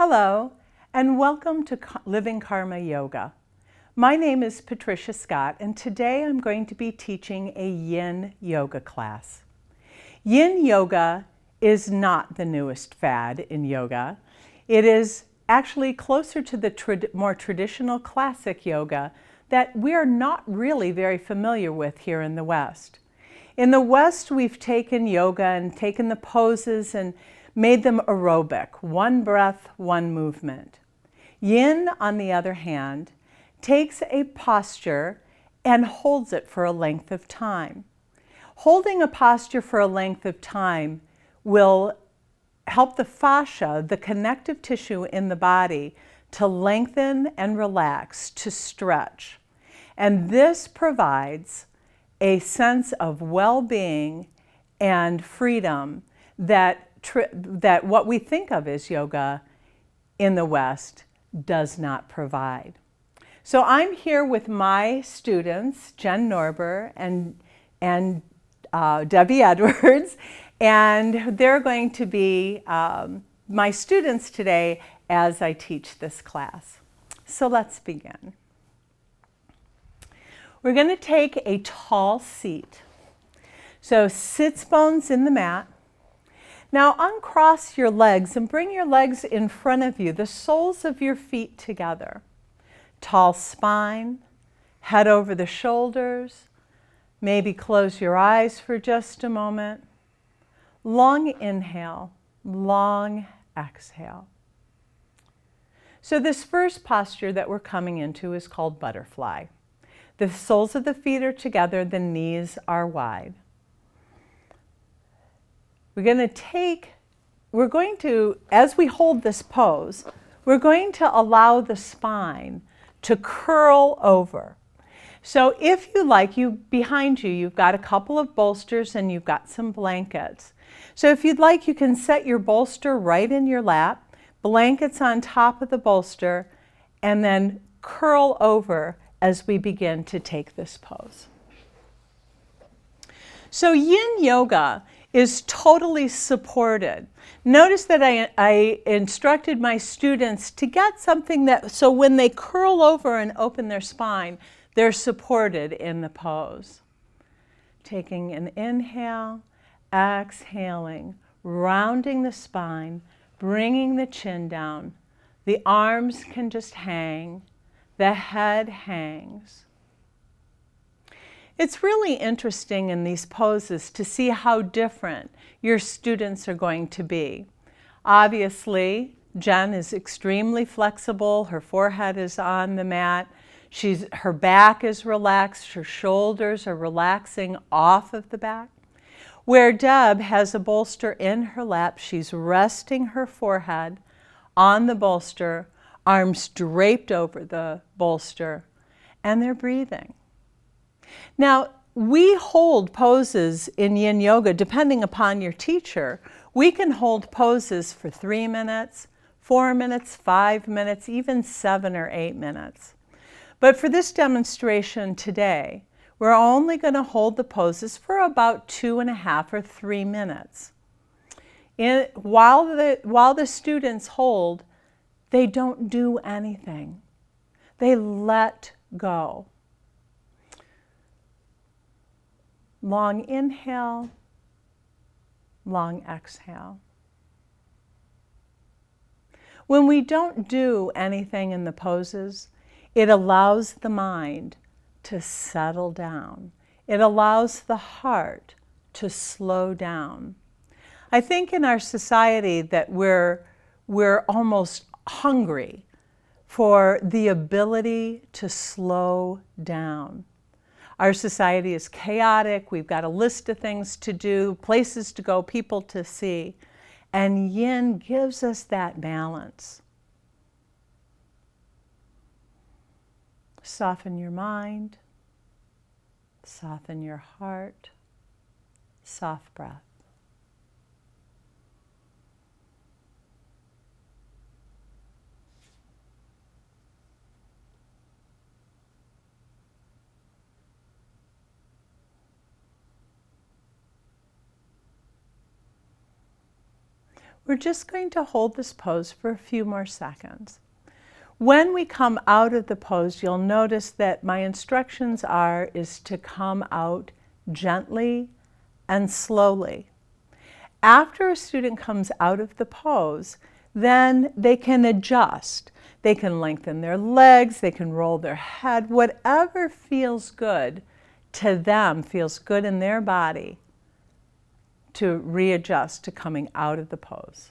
Hello, and welcome to Living Karma Yoga. My name is Patricia Scott, and today I'm going to be teaching a Yin Yoga class. Yin Yoga is not the newest fad in yoga. It is actually closer to the more traditional classic yoga that we are not really very familiar with here in the West. In the West, we've taken yoga and taken the poses and made them aerobic, one breath, one movement. Yin, on the other hand, takes a posture and holds it for a length of time. Holding a posture for a length of time will help the fascia, the connective tissue in the body, to lengthen and relax, to stretch. And this provides a sense of well-being and freedom that what we think of as yoga in the West does not provide. So I'm here with my students, Jen Norber and Debbie Edwards, and they're going to be my students today as I teach this class. So let's begin. We're going to take a tall seat. So sits bones in the mat. Now uncross your legs and bring your legs in front of you, the soles of your feet together. Tall spine, head over the shoulders. Maybe close your eyes for just a moment. Long inhale, long exhale. So this first posture that we're coming into is called butterfly. The soles of the feet are together, the knees are wide. We're going to, as we hold this pose, we're going to allow the spine to curl over. So if you like, behind you, you've got a couple of bolsters and you've got some blankets. So if you'd like, you can set your bolster right in your lap, blankets on top of the bolster, and then curl over as we begin to take this pose. So Yin Yoga is totally supported. Notice that I instructed my students to get something that, so when they curl over and open their spine, they're supported in the pose. Taking an inhale, exhaling, rounding the spine, bringing the chin down. The arms can just hang, the head hangs. It's really interesting in these poses to see how different your students are going to be. Obviously, Jen is extremely flexible. Her forehead is on the mat. Her back is relaxed. Her shoulders are relaxing off of the back. Where Deb has a bolster in her lap, she's resting her forehead on the bolster, arms draped over the bolster, and they're breathing. Now, we hold poses in Yin Yoga, depending upon your teacher. We can hold poses for 3 minutes, 4 minutes, 5 minutes, even 7 or 8 minutes. But for this demonstration today, we're only going to hold the poses for about 2.5 or 3 minutes. While the students hold, they don't do anything. They let go. Long inhale, long exhale. When we don't do anything in the poses, it allows the mind to settle down. It allows the heart to slow down. I think in our society that we're almost hungry for the ability to slow down. Our society is chaotic. We've got a list of things to do, places to go, people to see. And Yin gives us that balance. Soften your mind. Soften your heart. Soft breath. we're just going to hold this pose for a few more seconds. When we come out of the pose, you'll notice that my instructions is to come out gently and slowly. After a student comes out of the pose, then they can adjust. They can lengthen their legs, they can roll their head, whatever feels good to them, feels good in their body, to readjust to coming out of the pose.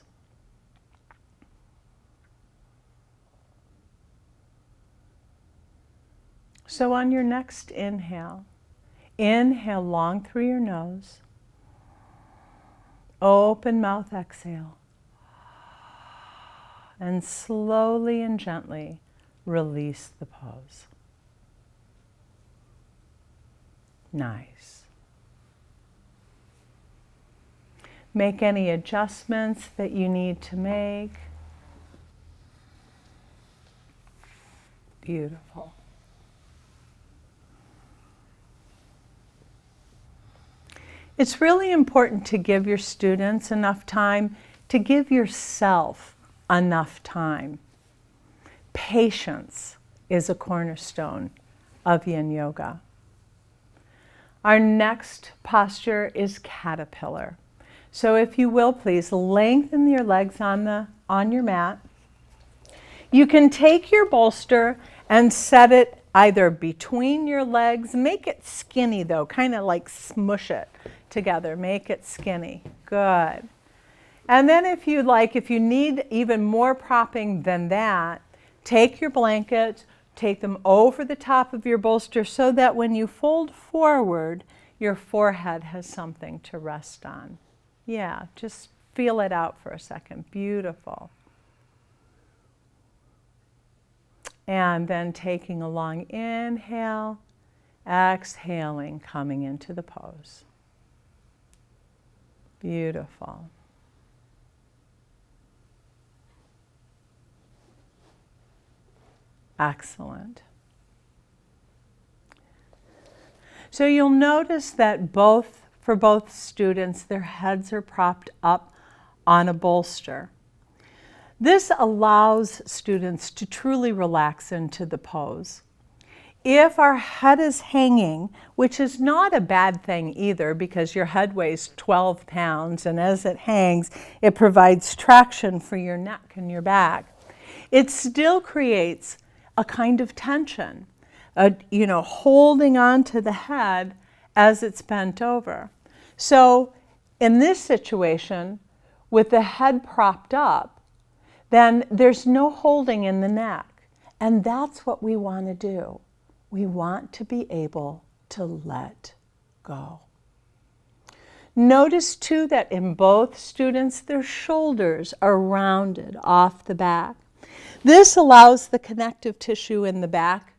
So on your next inhale, inhale long through your nose. Open mouth, exhale. And slowly and gently release the pose. Nice. Make any adjustments that you need to make. Beautiful. It's really important to give your students enough time, to give yourself enough time. Patience is a cornerstone of Yin Yoga. Our next posture is caterpillar. So if you will, please lengthen your legs on your mat. You can take your bolster and set it either between your legs. Make it skinny though, kind of like smush it together. Make it skinny. Good. And then if you need even more propping than that, take your blankets, take them over the top of your bolster so that when you fold forward, your forehead has something to rest on. Yeah, just feel it out for a second. Beautiful. And then taking a long inhale, exhaling, coming into the pose. Beautiful. Excellent. So you'll notice that for both students, their heads are propped up on a bolster. This allows students to truly relax into the pose. If our head is hanging, which is not a bad thing either because your head weighs 12 pounds and as it hangs, it provides traction for your neck and your back, it still creates a kind of tension, holding on to the head as it's bent over. So in this situation, with the head propped up, then there's no holding in the neck. And that's what we want to do. We want to be able to let go. Notice too that in both students, their shoulders are rounded off the back. This allows the connective tissue in the back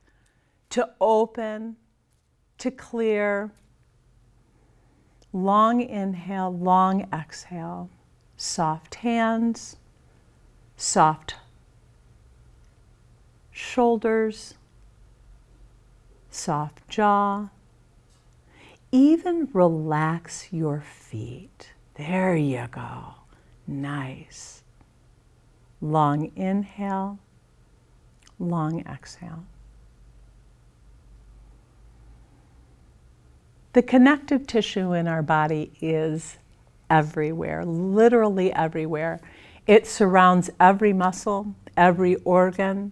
to open, to clear. Long inhale, long exhale. Soft hands, soft shoulders, soft jaw. Even relax your feet. There you go. Nice. Long inhale, long exhale. The connective tissue in our body is everywhere, literally everywhere. It surrounds every muscle, every organ.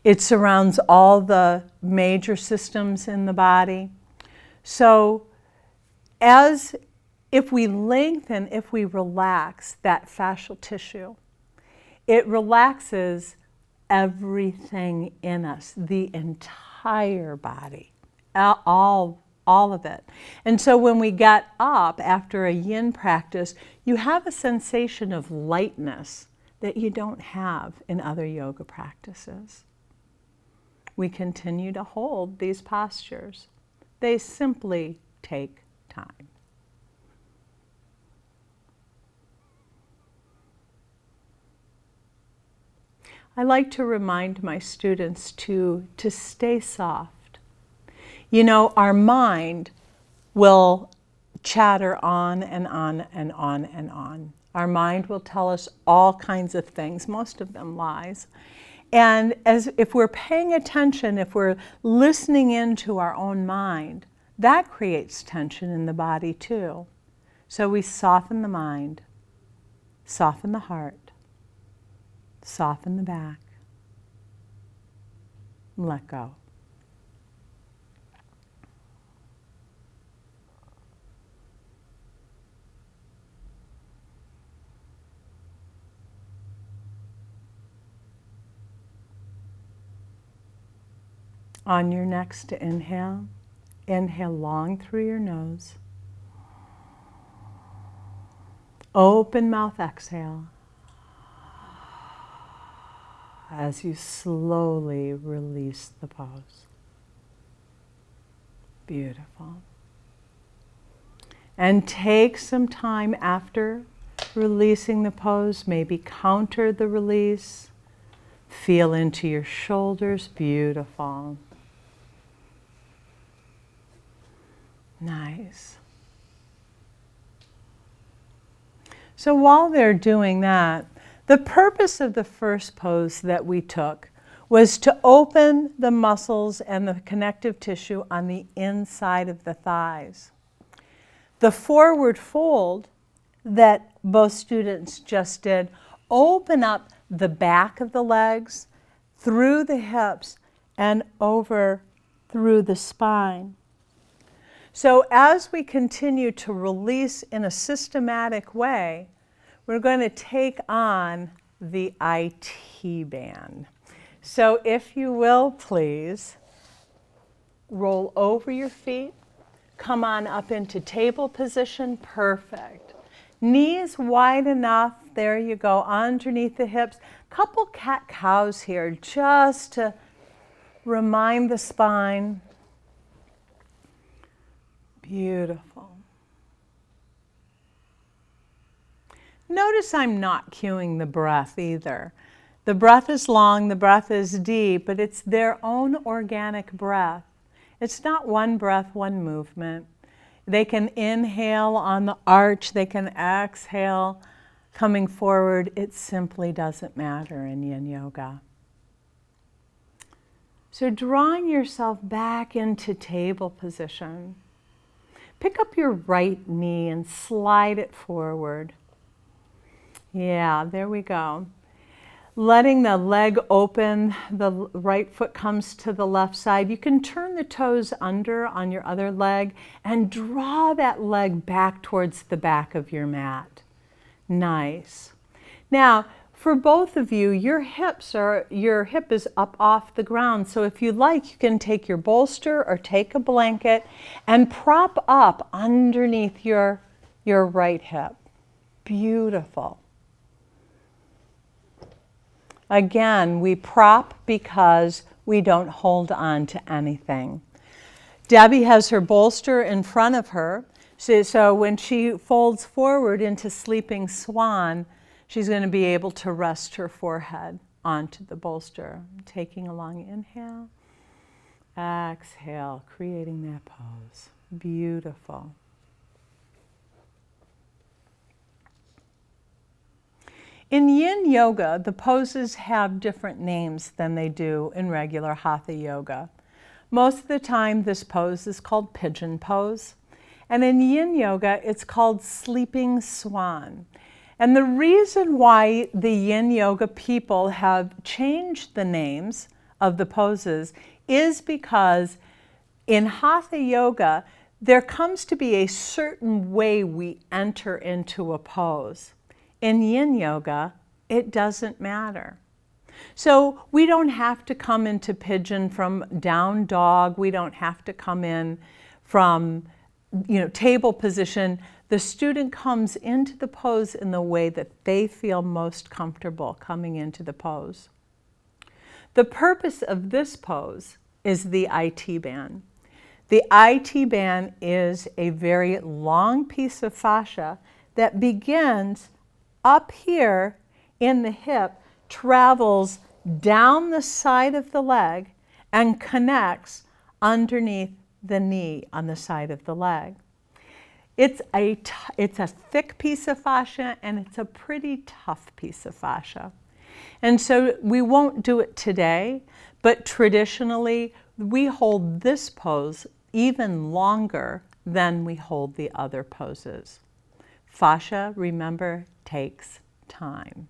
It surrounds all the major systems in the body. So if we lengthen, if we relax that fascial tissue, it relaxes everything in us, the entire body, all of it. And so when we get up after a yin practice, you have a sensation of lightness that you don't have in other yoga practices. We continue to hold these postures. They simply take time. I like to remind my students to stay soft. You know, our mind will chatter on and on and on and on Our mind will tell us all kinds of things, most of them lies. And if we're paying attention, if we're listening into our own mind, that creates tension in the body too. So we soften the mind, soften the heart, soften the back, and let go. On your next inhale, inhale long through your nose. Open mouth exhale as you slowly release the pose. Beautiful. And take some time after releasing the pose, maybe counter the release. Feel into your shoulders. Beautiful. Nice. So while they're doing that, the purpose of the first pose that we took was to open the muscles and the connective tissue on the inside of the thighs. The forward fold that both students just did open up the back of the legs, through the hips, and over through the spine. So as we continue to release in a systematic way, we're going to take on the IT band. So if you will, please, roll over your feet, come on up into table position, perfect. Knees wide enough, there you go, underneath the hips. Couple cat-cows here just to remind the spine. Beautiful. Notice I'm not cueing the breath either. The breath is long, the breath is deep, but it's their own organic breath. It's not one breath, one movement. They can inhale on the arch, they can exhale coming forward. It simply doesn't matter in Yin Yoga. So drawing yourself back into table position. Pick up your right knee and slide it forward. Yeah, there we go. Letting the leg open, the right foot comes to the left side. You can turn the toes under on your other leg and draw that leg back towards the back of your mat. Nice. Now, for both of you, your hip is up off the ground. So if you like, you can take your bolster or take a blanket and prop up underneath your right hip. Beautiful. Again, we prop because we don't hold on to anything. Debbie has her bolster in front of her. So when she folds forward into sleeping swan, she's going to be able to rest her forehead onto the bolster. Taking a long inhale, exhale, creating that pose. Beautiful. In Yin Yoga, the poses have different names than they do in regular Hatha Yoga. Most of the time, this pose is called pigeon pose. And in Yin Yoga, it's called sleeping swan. And the reason why the Yin Yoga people have changed the names of the poses is because in Hatha Yoga, there comes to be a certain way we enter into a pose. In Yin Yoga, it doesn't matter. So we don't have to come into pigeon from down dog. We don't have to come in from table position. The student comes into the pose in the way that they feel most comfortable coming into the pose. The purpose of this pose is the IT band. The IT band is a very long piece of fascia that begins up here in the hip, travels down the side of the leg, and connects underneath the knee on the side of the leg. It's a thick piece of fascia, and it's a pretty tough piece of fascia. And so we won't do it today, but traditionally we hold this pose even longer than we hold the other poses. Fascia, remember, takes time.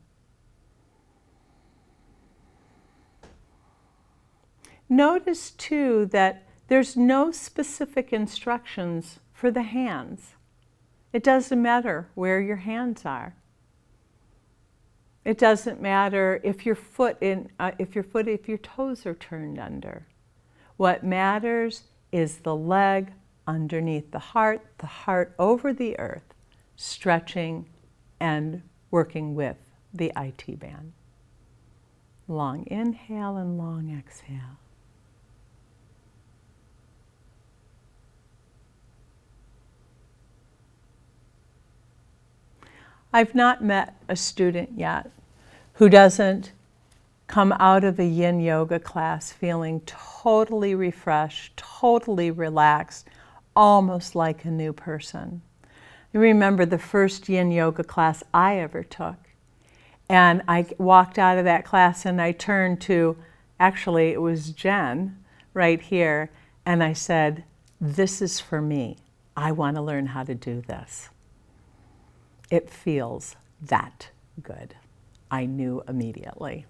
Notice too that there's no specific instructions for the hands. It doesn't matter where your hands are. It doesn't matter if your toes are turned under. What matters is the leg underneath the heart over the earth, stretching and working with the IT band. Long inhale and long exhale. I've not met a student yet who doesn't come out of a yin yoga class feeling totally refreshed, totally relaxed, almost like a new person. I remember the first yin yoga class I ever took. And I walked out of that class and I turned to, actually it was Jen right here, and I said, "This is for me. I want to learn how to do this." It feels that good. I knew immediately.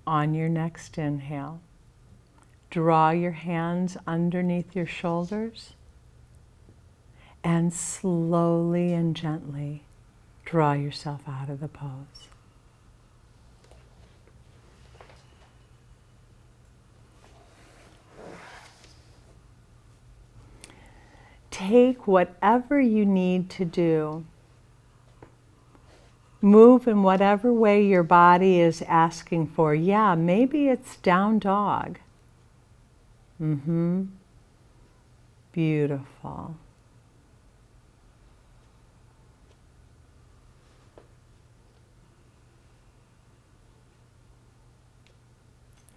On your next inhale, draw your hands underneath your shoulders and slowly and gently draw yourself out of the pose. Take whatever you need to do. Move in whatever way your body is asking for. Yeah, maybe it's down dog. Beautiful.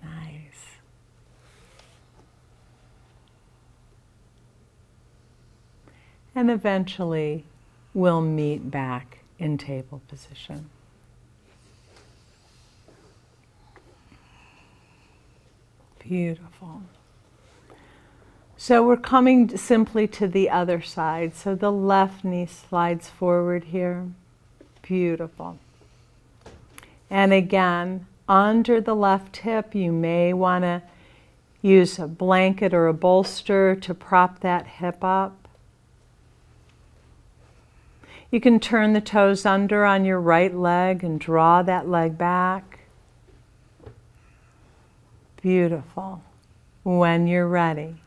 Nice. And eventually we'll meet back in table position. Beautiful. So we're coming simply to the other side. So the left knee slides forward here. Beautiful. And again, under the left hip, you may want to use a blanket or a bolster to prop that hip up. You can turn the toes under on your right leg and draw that leg back. Beautiful. When you're ready,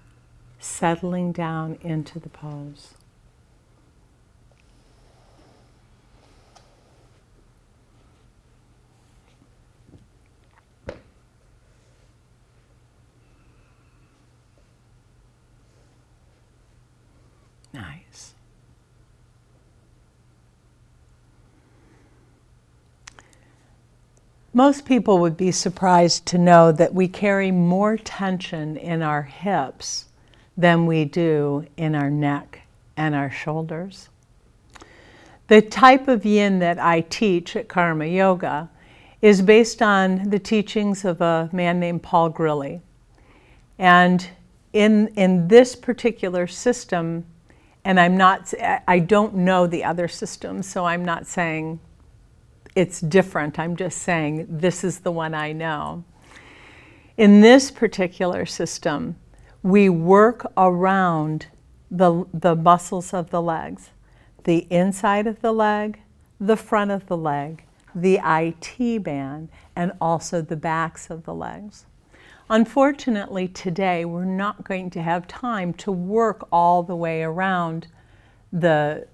settling down into the pose. Nice. Most people would be surprised to know that we carry more tension in our hips than we do in our neck and our shoulders. The type of yin that I teach at Karma Yoga is based on the teachings of a man named Paul Grilly. And in this particular system, and I don't know the other systems, so I'm not saying it's different. I'm just saying this is the one I know. In this particular system, we work around the muscles of the legs, the inside of the leg, the front of the leg, the IT band, and also the backs of the legs. Unfortunately, today we're not going to have time to work all the way around the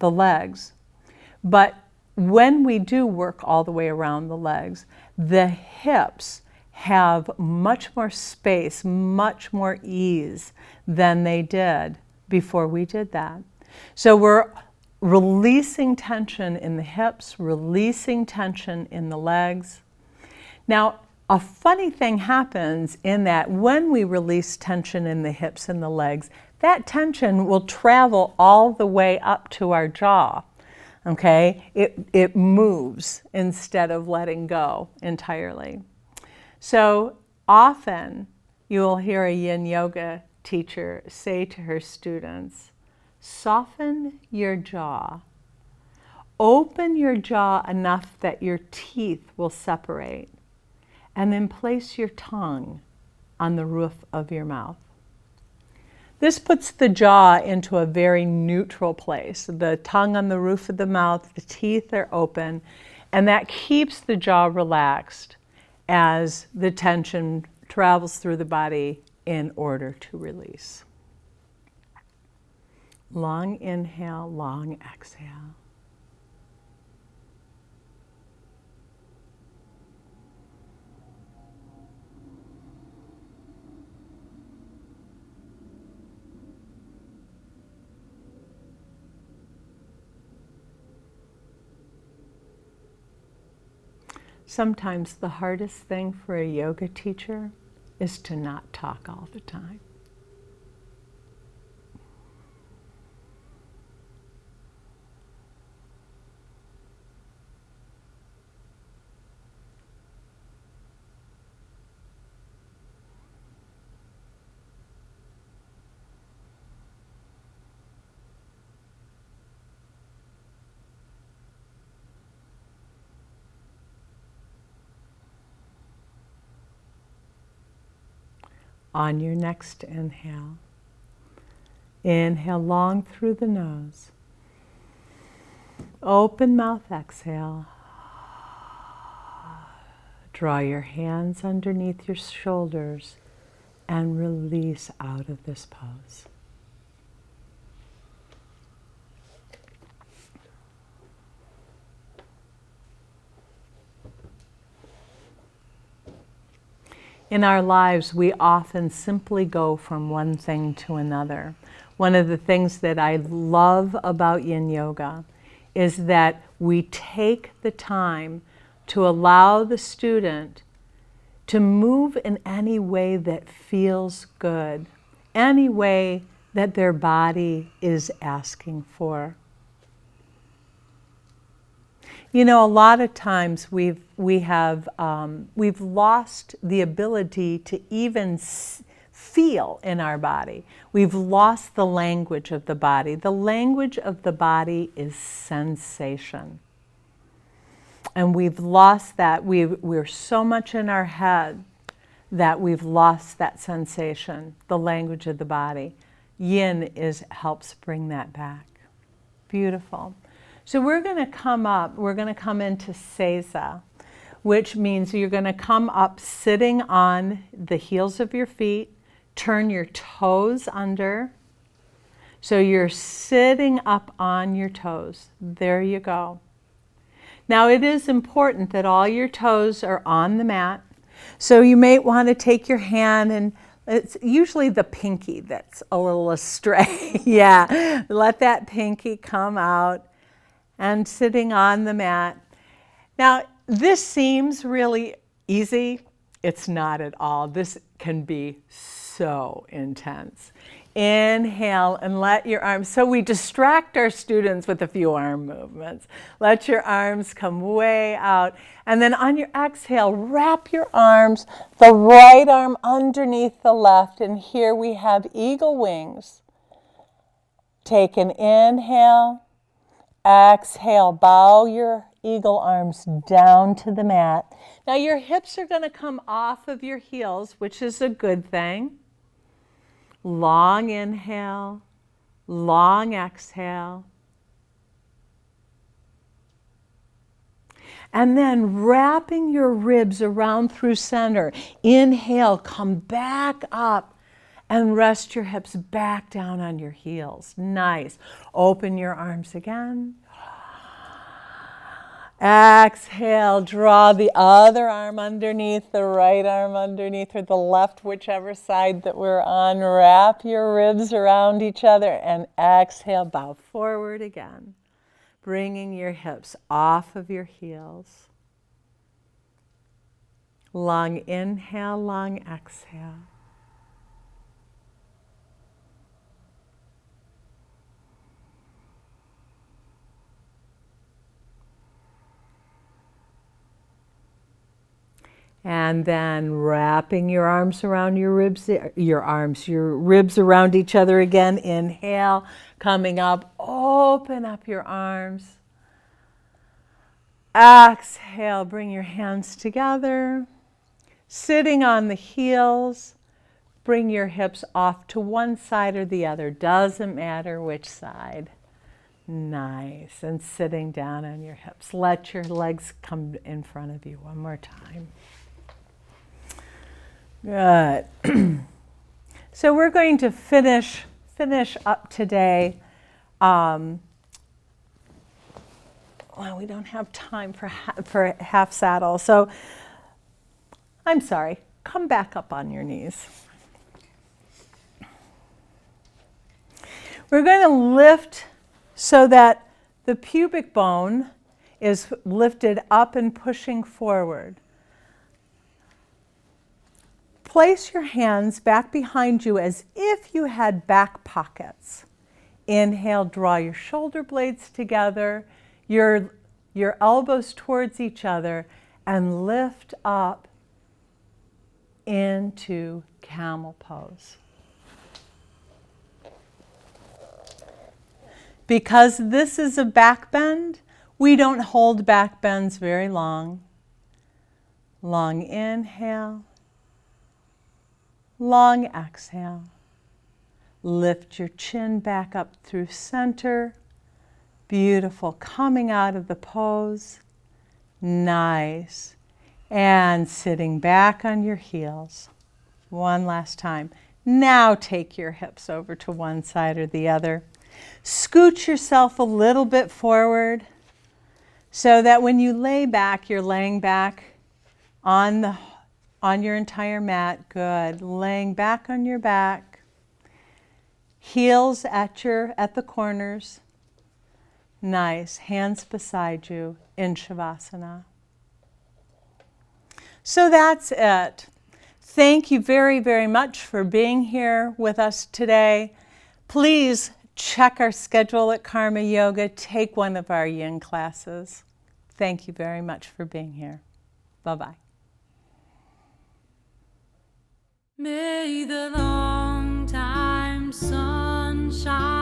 legs. But when we do work all the way around the legs, the hips have much more space, much more ease than they did before we did that. So we're releasing tension in the hips, releasing tension in the legs. Now, a funny thing happens in that when we release tension in the hips and the legs, that tension will travel all the way up to our jaw. Okay? It moves instead of letting go entirely. So often you will hear a yin yoga teacher say to her students, soften your jaw. Open your jaw enough that your teeth will separate. And then place your tongue on the roof of your mouth. This puts the jaw into a very neutral place. The tongue on the roof of the mouth, the teeth are open, and that keeps the jaw relaxed as the tension travels through the body in order to release. Long inhale, long exhale. Sometimes the hardest thing for a yoga teacher is to not talk all the time. On your next inhale, inhale long through the nose. Open mouth, exhale. Draw your hands underneath your shoulders and release out of this pose. In our lives, we often simply go from one thing to another. One of the things that I love about yin yoga is that we take the time to allow the student to move in any way that feels good, any way that their body is asking for. You know, a lot of times we've lost the ability to even feel in our body. We've lost the language of the body. The language of the body is sensation. And we've lost that. We're so much in our head that we've lost that sensation, the language of the body. Yin helps bring that back. Beautiful. So we're going to come into Seiza, which means you're going to come up sitting on the heels of your feet, turn your toes under. So you're sitting up on your toes. There you go. Now it is important that all your toes are on the mat. So you may want to take your hand, and it's usually the pinky that's a little astray. Yeah, let that pinky come out. And sitting on the mat. Now, this seems really easy. It's not at all. This can be so intense. Inhale and let your arms, so we distract our students with a few arm movements. Let your arms come way out. And then on your exhale, wrap your arms, the right arm underneath the left. And here we have eagle wings. Take an inhale. Exhale, bow your eagle arms down to the mat. Now your hips are going to come off of your heels, which is a good thing. Long inhale, long exhale. And then wrapping your ribs around through center. Inhale, come back up and rest your hips back down on your heels. Nice. Open your arms again. Exhale, draw the other arm underneath, the right arm underneath, or the left, whichever side that we're on. Wrap your ribs around each other and exhale, bow forward again, bringing your hips off of your heels. Long inhale, long exhale. And then wrapping your arms around your ribs, your ribs around each other again. Inhale, coming up, open up your arms. Exhale, bring your hands together. Sitting on the heels, bring your hips off to one side or the other. Doesn't matter which side. Nice. And sitting down on your hips. Let your legs come in front of you one more time. Good. So we're going to finish up today. Well, we don't have time for half saddle, so I'm sorry. Come back up on your knees. We're going to lift so that the pubic bone is lifted up and pushing forward. Place your hands back behind you as if you had back pockets. Inhale, draw your shoulder blades together, your elbows towards each other, and lift up into camel pose. Because this is a back bend, we don't hold back bends very long. Long inhale. Long exhale. Lift your chin back up through center. Beautiful. Coming out of the pose. Nice. And sitting back on your heels. One last time. Now take your hips over to one side or the other. Scoot yourself a little bit forward so that when you lay back, you're laying back on your entire mat. Good. Laying back on your back. Heels at the corners. Nice. Hands beside you in Shavasana. So that's it. Thank you very, very much for being here with us today. Please check our schedule at Karma Yoga. Take one of our yin classes. Thank you very much for being here. Bye-bye. May the long time sun shine